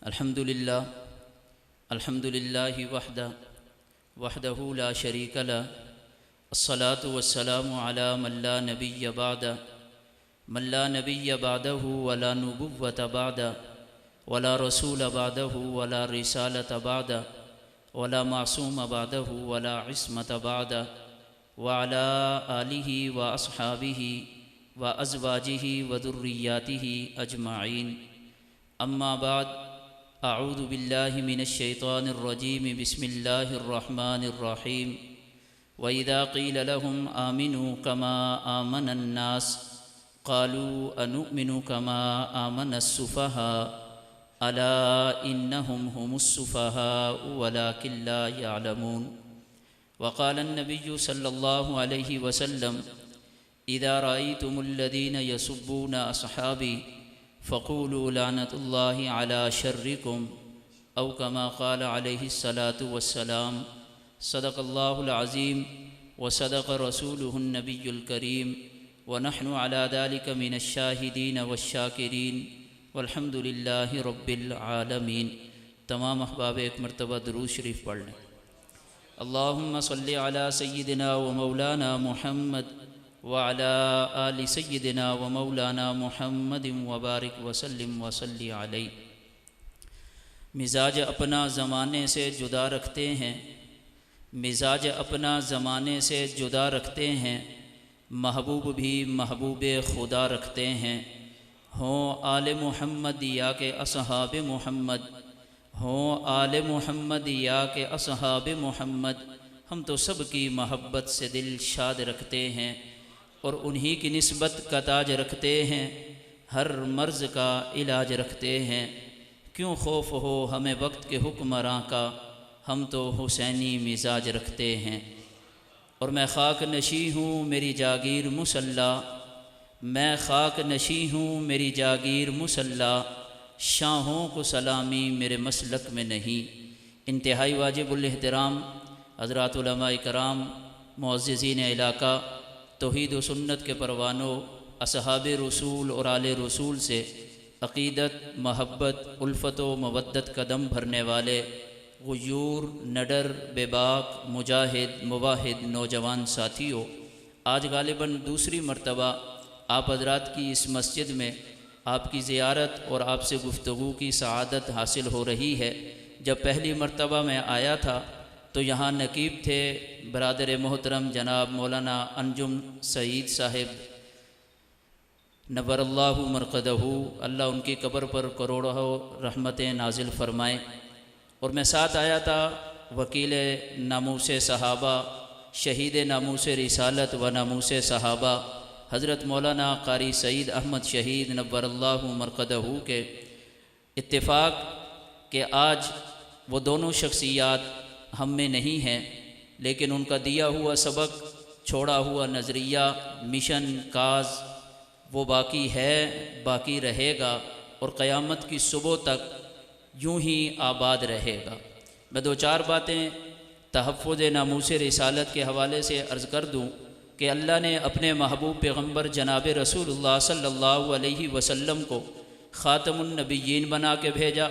الحمد للہ وحدہ لا شریک لہ الصلاة والسلام علی من لا نبی بعدہ ولا نبوۃ بعدہ ولا رسول بعدہ ولا رسالۃ بعدہ ولا معصوم بعدہ ولا عصمۃ بعدہ وعلی آلہ واصحابہ وازواجہ وذریاتہ اجمعین اما بعد اعوذ باللہ من الشیطان الرجیم بسم اللہ الرحمن الرحیم وَإِذَا قِيلَ لَهُمْ آمِنُوا كَمَا آمَنَ النَّاسُ قَالُوا أَنُؤْمِنُ كَمَا آمَنَ السُّفَهَاءُ أَلَا إِنَّهُمْ هُمُ السُّفَهَاءُ وَلَكِنْ لَا يَعْلَمُونَ وقال النبي صلى الله عليه وسلم إذا رأيتم الذين يسبون أصحابي فقولوا لعنة الله على شركم أو كما قال عليه الصلاة والسلام صدق الله العظيم وصدق رسوله النبي الكريم ونحن على ذلك من الشاهدين والشاكرين والحمد لله رب العالمين۔ تمام احباب ایک مرتبہ درود شریف پڑھ لیں۔ اللهم صل على سيدنا ومولانا محمد وعلى آل سيدنا ومولانا محمد وبارك وسلم وصلی علیہ۔ مزاج اپنا زمانے سے جدا رکھتے ہیں، مزاج اپنا زمانے سے جدا رکھتے ہیں، محبوب بھی محبوب خدا رکھتے ہیں۔ ہوں آل محمد یا کہ اصحاب محمد، ہوں آل محمد یا کہ اصحاب محمد، ہم تو سب کی محبت سے دل شاد رکھتے ہیں اور انہی کی نسبت کا تاج رکھتے ہیں، ہر مرض کا علاج رکھتے ہیں۔ کیوں خوف ہو ہمیں وقت کے حکمراں کا، ہم تو حسینی مزاج رکھتے ہیں۔ اور میں خاک نشی ہوں میری جاگیر مصلی، میں خاک نشی ہوں میری جاگیر مصلی، شاہوں کو سلامی میرے مسلک میں نہیں۔ انتہائی واجب الاحترام حضرات علماء کرام، معززین علاقہ، توحید و سنت کے پروانوں، اصحاب رسول اور آل رسول سے عقیدت، محبت، الفت و مودت کا دم بھرنے والے غیور، نڈر، بے باک، مجاہد، مواحد نوجوان ساتھیوں، آج غالباً دوسری مرتبہ آپ حضرات کی اس مسجد میں آپ کی زیارت اور آپ سے گفتگو کی سعادت حاصل ہو رہی ہے۔ جب پہلی مرتبہ میں آیا تھا تو یہاں نقیب تھے برادر محترم جناب مولانا انجم سعید صاحب نور اللہ مرقدہ، اللہ ان کی قبر پر کروڑوں رحمتیں نازل فرمائیں۔ اور میں ساتھ آیا تھا وکیل ناموس صحابہ، شہید ناموس رسالت و ناموس صحابہ حضرت مولانا قاری سعید احمد شہید نور اللہ مرقدہ کے اتفاق کہ آج وہ دونوں شخصیات ہم میں نہیں ہیں، لیکن ان کا دیا ہوا سبق، چھوڑا ہوا نظریہ، مشن، کاز وہ باقی ہے، باقی رہے گا اور قیامت کی صبح تک یوں ہی آباد رہے گا۔ میں دو چار باتیں تحفظ ناموس رسالت کے حوالے سے عرض کر دوں کہ اللہ نے اپنے محبوب پیغمبر جناب رسول اللہ صلی اللہ علیہ وسلم کو خاتم النبیین بنا کے بھیجا،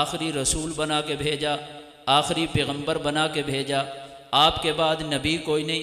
آخری رسول بنا کے بھیجا، آخری پیغمبر بنا کے بھیجا۔ آپ کے بعد نبی کوئی نہیں،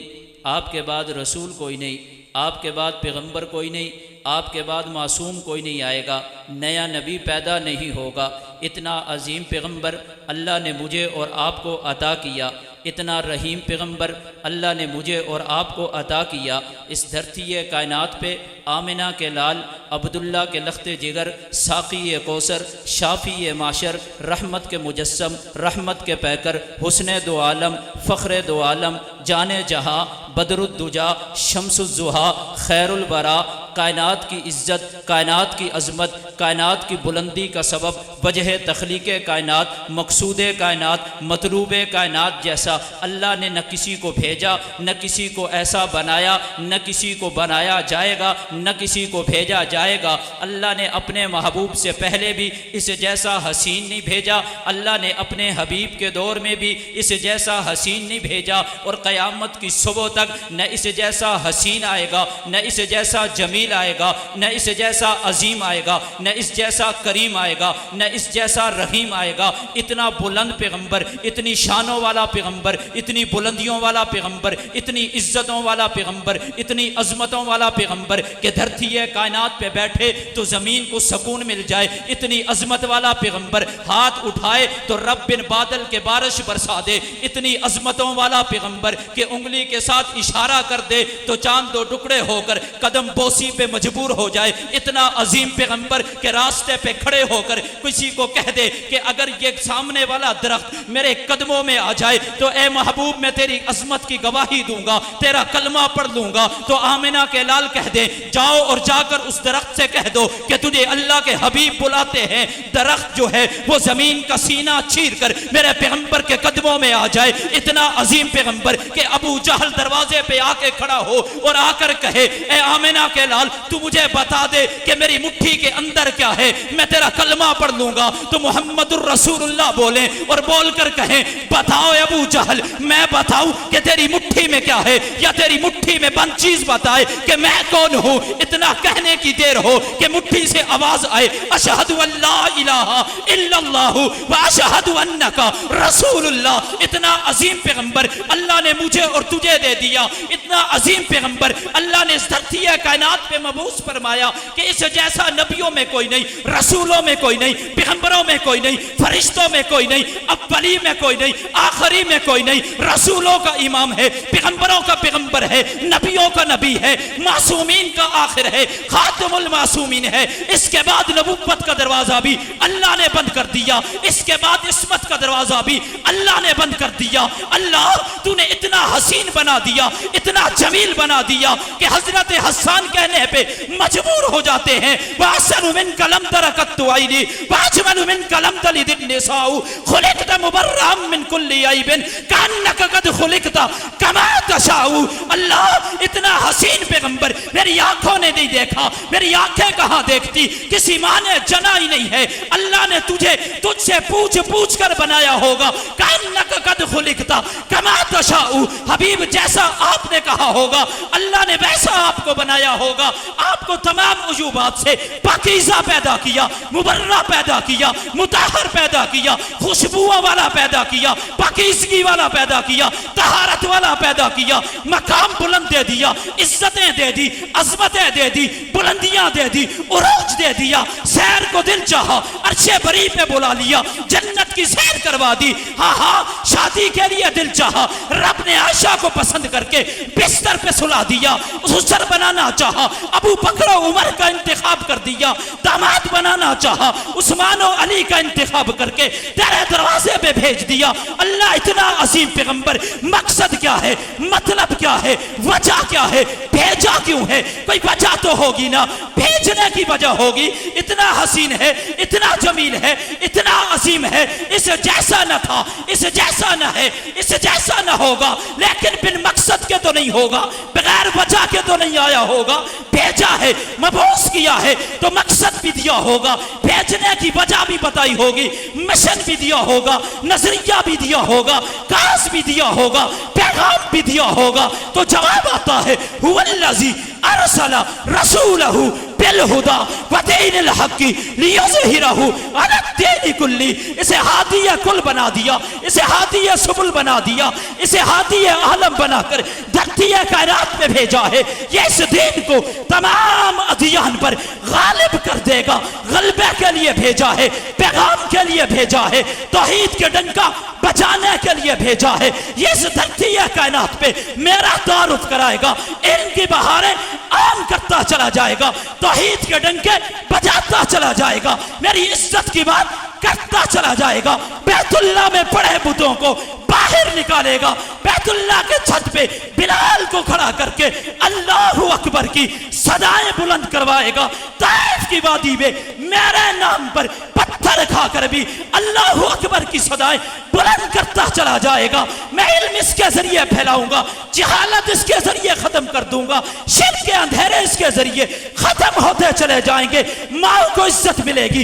آپ کے بعد رسول کوئی نہیں، آپ کے بعد پیغمبر کوئی نہیں، آپ کے بعد معصوم کوئی نہیں آئے گا، نیا نبی پیدا نہیں ہوگا۔ اتنا عظیم پیغمبر اللہ نے مجھے اور آپ کو عطا کیا، اتنا رحیم پیغمبر اللہ نے مجھے اور آپ کو عطا کیا۔ اس دھرتی کائنات پہ آمنہ کے لال، عبداللہ کے لخت جگر، ساقی کوثر، شافی معشر، رحمت کے مجسم، رحمت کے پیکر، حسن دو عالم، فخر دو عالم، جان جہاں، بدر الدجا، شمس الضحیٰ، خیر البراء، کائنات کی عزت، کائنات کی عظمت، کائنات کی بلندی کا سبب، وجہ تخلیق کائنات، مقصود کائنات، مطلوب کائنات جیسا اللہ نے نہ کسی کو بھیجا، نہ کسی کو ایسا بنایا، نہ کسی کو بنایا جائے گا، نہ کسی کو بھیجا جائے گا۔ اللہ نے اپنے محبوب سے پہلے بھی اس جیسا حسین نہیں بھیجا، اللہ نے اپنے حبیب کے دور میں بھی اس جیسا حسین نہیں بھیجا، اور قیامت کی صبح تک نہ اس جیسا حسین آئے گا، نہ اس جیسا جمیل جلیل آئے گا، نہ اس جیسا عظیم آئے گا، نہ اس جیسا کریم آئے گا، نہ اس جیسا رحیم آئے گا۔ اتنا بلند پیغمبر، اتنی شانوں والا پیغمبر، اتنی بلندیوں والا پیغمبر، اتنی عزتوں والا پیغمبر، اتنی عظمتوں والا پیغمبر کہ دھرتی کائنات پہ بیٹھے تو زمین کو سکون مل جائے، اتنی عظمت والا پیغمبر، ہاتھ اٹھائے تو رب بن بادل کے بارش برسا دے، اتنی عظمتوں والا پیغمبر کہ انگلی کے ساتھ اشارہ کر دے تو چاند دو ٹکڑے ہو کر قدم بوسی پہ مجبور ہو جائے، اتنا عظیم پیغمبر کہ راستے پہ کھڑے ہو کر کسی کو کہہ دے کہ اگر یہ سامنے والا درخت میرے قدموں میں آ جائے تو اے محبوب میں تیری عظمت کی گواہی دوں گا، تیرا کلمہ پڑھ لوں گا۔ تو آمنہ کے لال کہہ دے جاؤ اور جا کر اس درخت سے کہہ دو کہ تجھے اللہ کے حبیب بلاتے ہیں۔ درخت جو ہے وہ زمین کا سینہ چیر کر میرے پیغمبر کے قدموں میں آ جائے، اتنا عظیم پیغمبر کہ ابو جہل دروازے پہ آ کے کھڑا ہو اور آ کر کہے اے آمنہ کے لال تو مجھے بتا دے کہ میری مٹھی کے اندر کیا ہے، میں تیرا کلمہ پڑھ لوں گا۔ تو محمد الرسول اللہ بولیں اور بول کر کہیں بتاؤ ابو جہل میں بتاؤں کہ تیری مٹھی میں کیا ہے، یا تیری مٹھی میں بند چیز بتائے کہ میں کون ہوں۔ اتنا کہنے کی دیر ہو کہ مٹھی سے آواز آئے اشہد ان لا الہ الا اللہ و اشہد انک رسول اللہ۔ اتنا عظیم پیغمبر اللہ نے مجھے اور تجھے دے دیا، اتنا عظیم پیغمبر اللہ نے اس دھرتی کائنات پہ مبعوث فرمایا کہ اس جیسا نبیوں میں کوئی نہیں، رسولوں میں کوئی نہیں، پیغمبروں میں کوئی نہیں، فرشتوں میں کوئی نہیں، اولی میں کوئی نہیں، آخری میں کوئی نہیں۔ رسولوں کا امام ہے، پیغمبروں کا پیغمبر ہے، نبیوں کا نبی ہے، معصومین کا آخر ہے، خاتم المعصومین ہے۔ اس کے بعد نبوت کا دروازہ بھی اللہ نے بند کر دیا، اس کے بعد عصمت کا دروازہ بھی اللہ نے بند کر دیا۔ اللہ تو نے اتنا حسین بنا دیا، اتنا جمیل بنا دیا کہ حضرت حسان کہنے پہ مجبور ہو جاتے ہیں وَأَحْسَنُ مِنْكَ لَمْ تَرَ قَطُّ عَيْنِي وَأَجْمَلُ مِنْكَ لَمْ تَلِدِ النِّسَاءُ خُلِقْتَ مُبَرَّأً مِنْ كُلِّ عَيْبٍ كَأَنَّكَ قَدْ خُلِقْتَ كَمَا تَشَاءُ۔ اللہ اتنا حسین پیغمبر میری آنکھوں نے نہیں دیکھا، میری آنکھیں کہاں دیکھتی، کسی ماں نے جنا ہی نہیں ہے۔ اللہ نے تجھے تجھ سے پوچھ پوچھ کر بنایا ہوگا، كَأَنَّكَ قَدْ خُلِقْتَ كَمَا تَشَاءُ۔ حبیب جیسا آپ نے کہا ہوگا اللہ نے ویسا آپ کو بنایا ہوگا۔ آپ کو تمام عیوبات سے پاکیزہ پیدا کیا، مبرہ پیدا کیا، مطہر پیدا کیا، خوشبوؤں والا پیدا کیا، پاکیزگی والا پیدا کیا، طہارت والا پیدا کیا، مقام بلند دے دیا، عزتیں دے دی، عظمتیں دے دی، بلندیاں دے دی، عروج دے دیا۔ سیر کو دل چاہا عرش بری پہ بلا لیا، جنت کی سیر کروا دی۔ ہاں ہاں شادی کے لیے دل چاہا، رب نے عائشہ کو پسند کر کے بستر پہ سلا دیا۔ سسر بنانا چاہا، ابو بکر و عمر کا انتخاب کر دیا۔ داماد بنانا چاہا، عثمان و علی کا انتخاب کر کے تیرے دروازے پہ بھیج دیا۔ اللہ اتنا عظیم پیغمبر، مقصد کیا ہے، مطلب کیا ہے، وجہ کیا ہے، بھیجا کیوں ہے؟ کوئی وجہ تو ہوگی نا، بھیجنے کی وجہ ہوگی۔ اتنا حسین ہے، اتنا جمیل ہے، اتنا عظیم ہے، اس جیسا نہ تھا، اس جیسا نہ ہے، اس جیسا نہ ہوگا، لیکن بن مقصد کے تو نہیں ہوگا، بغیر وجہ کے تو نہیں آیا ہوگا۔ بھیجا ہے، مبعوث کیا ہے تو مقصد بھی دیا ہوگا، بھیجنے کی وجہ بھی بتائی ہوگی، مشن بھی دیا ہوگا، نظریہ بھی دیا ہوگا، کاس بھی دیا ہوگا، پیغام بھی دیا ہوگا۔ تو جواب آتا ہے هو الذی ارسل رسولہ بالہدی ودین الحق لیظہرہ علی الدین کلہ۔ اسے ہادی کل بنا دیا، اسے ہادی سبل بنا دیا، اسے ہادی عالم بنا کر دھرتی کائنات میں بھیجا ہے۔ یہ اس دین کو تمام ادیان پر غالب کر دے گا، غلبے کے لیے بھیجا ہے، پیغام کے لیے بھیجا ہے، توحید کے ڈنکا بجانے کے لیے بھیجا ہے۔ یہ اس دھرتی کائنات پہ میرا تعارف کرائے گا، علم کی بہاریں عام کرتا چلا جائے گا، توحید کے ڈنکے بجاتا چلا جائے گا، میری عزت کی بات کرتا چلا جائے گا، بیت اللہ میں پڑے بتوں کو باہر نکالے گا، بیت اللہ کے چھت پہ بلال کو کھڑا کر کے اللہ اکبر کی صدائیں بلند کروائے گا، طائف کی وادی میں میرے نام پر پتھر کھا کر بھی اللہ اکبر کی صدائیں بلند کرتا چلا جائے گا۔ میں علم اس کے ذریعے پھیلاؤں گا، جہالت اس کے ذریعے ختم کر دوں گا، شرک کے اندھیرے اس کے ذریعے ختم ہوتے چلے جائیں گے، ماں کو عزت ملے گی،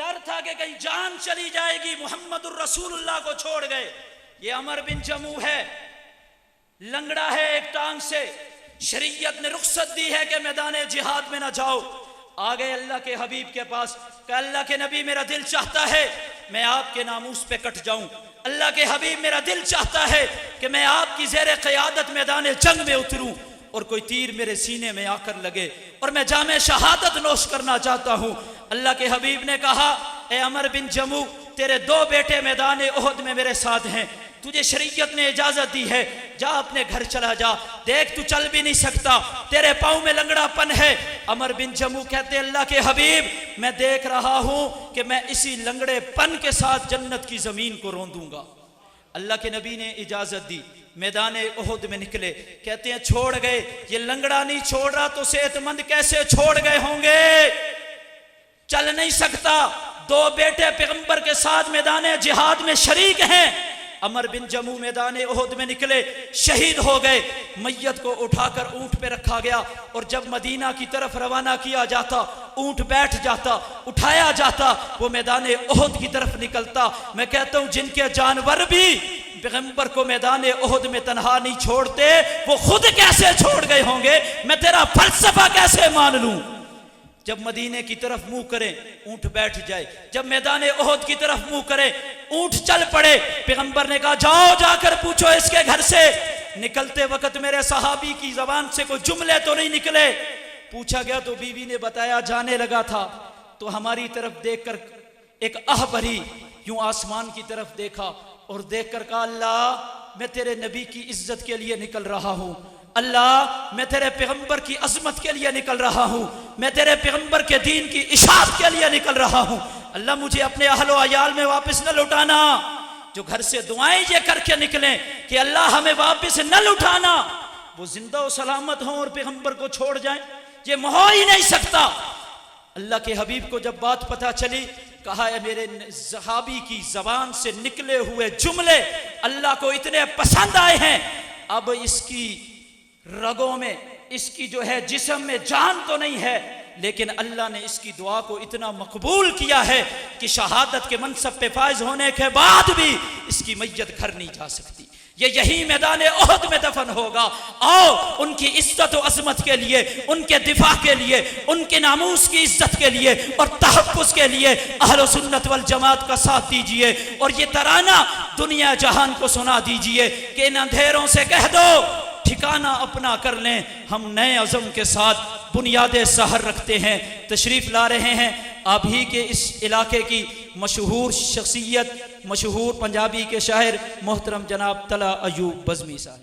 ڈر تھا کہ کہیں جان چلی جائے گی، محمد الرسول اللہ کو چھوڑ گئے۔ یہ عمر بن جموح ہے، لنگڑا ہے ایک ٹانگ سے، شریعت نے رخصت دی ہے کہ میدان جہاد میں نہ جاؤ۔ آگئے اللہ کے حبیب کے پاس کہ اللہ کے نبی میرا دل چاہتا ہے میں آپ کے ناموس پہ کٹ جاؤں، اللہ کے حبیب میرا دل چاہتا ہے کہ میں آپ کی زیر قیادت میدان جنگ میں اتروں اور کوئی تیر میرے سینے میں آ کر لگے اور میں جام شہادت نوش کرنا چاہتا ہوں۔ اللہ کے حبیب نے کہا اے عمر بن جموح، تیرے 2 بیٹے میدان احد میں میرے ساتھ ہیں، تجھے شریعت نے اجازت دی ہے، جا اپنے گھر چلا جا، دیکھ تو چل بھی نہیں سکتا، تیرے پاؤں میں لنگڑا پن ہے۔ عمر بن جموح کہتے اللہ کے حبیب میں دیکھ رہا ہوں کہ میں اسی لنگڑے پن کے ساتھ جنت کی زمین کو روندوں گا۔ اللہ کے نبی نے اجازت دی، میدان احد میں نکلے، کہتے ہیں چھوڑ گئے، یہ لنگڑا نہیں چھوڑ رہا تو صحت مند کیسے چھوڑ گئے ہوں گے؟ چل نہیں سکتا، 2 بیٹے پیغمبر کے ساتھ میدان جہاد میں شریک ہیں۔ عمر بن جموح میدان احد میں نکلے، شہید ہو گئے، میت کو اٹھا کر اونٹ پہ رکھا گیا، اور جب مدینہ کی طرف روانہ کیا جاتا اونٹ بیٹھ جاتا، اٹھایا جاتا، وہ میدان احد کی طرف نکلتا۔ میں کہتا ہوں جن کے جانور بھی پیغمبر کو میدان احد میں تنہا نہیں چھوڑتے، وہ خود کیسے چھوڑ گئے ہوں گے؟ میں تیرا فلسفہ کیسے مان لوں؟ جب مدینے کی طرف منہ کریں اونٹ بیٹھ جائے، جب میدان احد کی طرف منہ کریں اونٹ چل پڑے۔ پیغمبر نے کہا جاؤ جا کر پوچھو اس کے گھر سے، نکلتے وقت میرے صحابی کی زبان سے کوئی جملے تو نہیں نکلے؟ پوچھا گیا تو بیوی نے بتایا جانے لگا تھا تو ہماری طرف دیکھ کر ایک آہ بھری، یوں آسمان کی طرف دیکھا اور دیکھ کر کہا اللہ میں تیرے نبی کی عزت کے لیے نکل رہا ہوں، اللہ میں تیرے پیغمبر کی عظمت کے لیے نکل رہا ہوں، میں تیرے پیغمبر کے دین کی اشاعت کے لیے نکل رہا ہوں، اللہ مجھے اپنے اہل و عیال میں واپس نہ لوٹانا۔ جو گھر سے دعائیں یہ کر کے نکلیں کہ اللہ ہمیں واپس نہ لوٹانا، وہ زندہ و سلامت ہوں اور پیغمبر کو چھوڑ جائیں، یہ ہو ہی نہیں سکتا۔ اللہ کے حبیب کو جب بات پتہ چلی، کہا ہے میرے صحابی کی زبان سے نکلے ہوئے جملے اللہ کو اتنے پسند آئے ہیں، اب اس کی رگوں میں، اس کی جو ہے جسم میں جان تو نہیں ہے، لیکن اللہ نے اس کی دعا کو اتنا مقبول کیا ہے کہ شہادت کے منصب پہ فائز ہونے کے بعد بھی اس کی میت گھر نہیں جا سکتی، یہ یہی میدان احد میں دفن ہوگا۔ آؤ ان کی عزت و عظمت کے لیے، ان کے دفاع کے لیے، ان کے ناموس کی عزت کے لیے اور تحفظ کے لیے اہل سنت والجماعت کا ساتھ دیجئے، اور یہ ترانہ دنیا جہان کو سنا دیجئے کہ ان اندھیروں سے کہہ دو ٹھکانہ اپنا کر لیں، ہم نئے عزم کے ساتھ بنیاد سحر رکھتے ہیں۔ تشریف لا رہے ہیں آپ ہی کے اس علاقے کی مشہور شخصیت، مشہور پنجابی کے شاعر محترم جناب طلعت ایوب بزمی صاحب۔